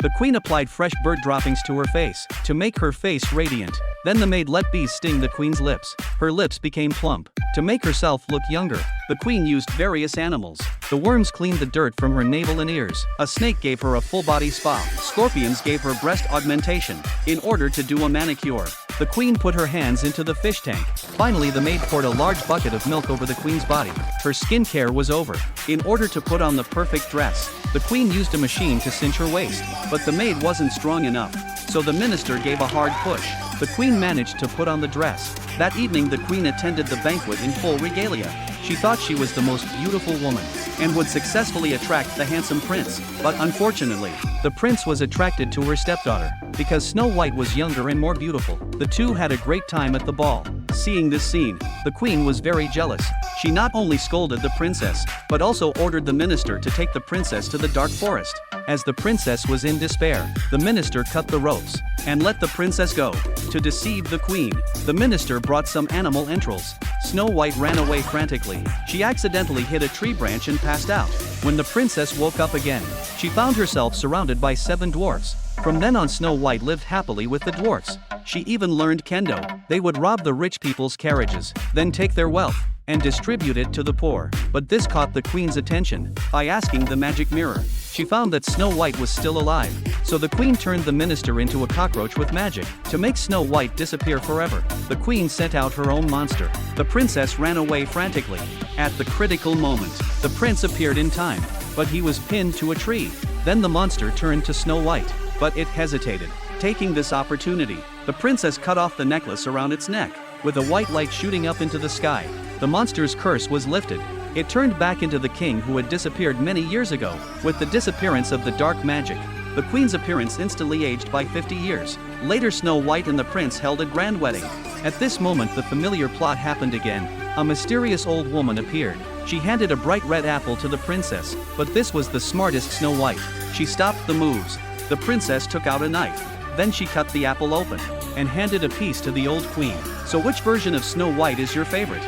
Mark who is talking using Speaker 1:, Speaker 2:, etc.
Speaker 1: The queen applied fresh bird droppings to her face, to make her face radiant. Then the maid let bees sting the queen's lips. Her lips became plump. To make herself look younger, the queen used various animals. The worms cleaned the dirt from her navel and ears. A snake gave her a full-body spa. Scorpions gave her breast augmentation. In order to do a manicure, the queen put her hands into the fish tank. Finally, the maid poured a large bucket of milk over the queen's body. Her skincare was over. In order to put on the perfect dress, the queen used a machine to cinch her waist. But the maid wasn't strong enough, so the minister gave a hard push. The queen managed to put on the dress. That evening the queen attended the banquet in full regalia. She thought she was the most beautiful woman, and would successfully attract the handsome prince. But unfortunately, the prince was attracted to her stepdaughter, because Snow White was younger and more beautiful. The two had a great time at the ball. Seeing this scene, the queen was very jealous. She not only scolded the princess, but also ordered the minister to take the princess to the dark forest. As the princess was in despair, the minister cut the ropes and let the princess go. To deceive the queen, the minister brought some animal entrails. Snow White ran away frantically. She accidentally hit a tree branch and passed out. When the princess woke up again, she found herself surrounded by 7 dwarfs. From then on, Snow White lived happily with the dwarfs. She even learned kendo. They would rob the rich people's carriages, then take their wealth and distribute it to the poor. But this caught the queen's attention. By asking the magic mirror, she found that Snow White was still alive. So the queen turned the minister into a cockroach with magic. To make Snow White disappear forever, the queen sent out her own monster. The princess ran away frantically. At the critical moment, the prince appeared in time, but he was pinned to a tree. Then the monster turned to Snow White, but it hesitated. Taking this opportunity, the princess cut off the necklace around its neck. With a white light shooting up into the sky, the monster's curse was lifted. It turned back into the king who had disappeared many years ago. With the disappearance of the dark magic, the queen's appearance instantly aged by 50 years. Later, Snow White and the prince held a grand wedding. At this moment, the familiar plot happened again. A mysterious old woman appeared. She handed a bright red apple to the princess, but this was the smartest Snow White. She stopped the moves. The princess took out a knife. Then she cut the apple open and handed a piece to the old queen. So which version of Snow White is your favorite?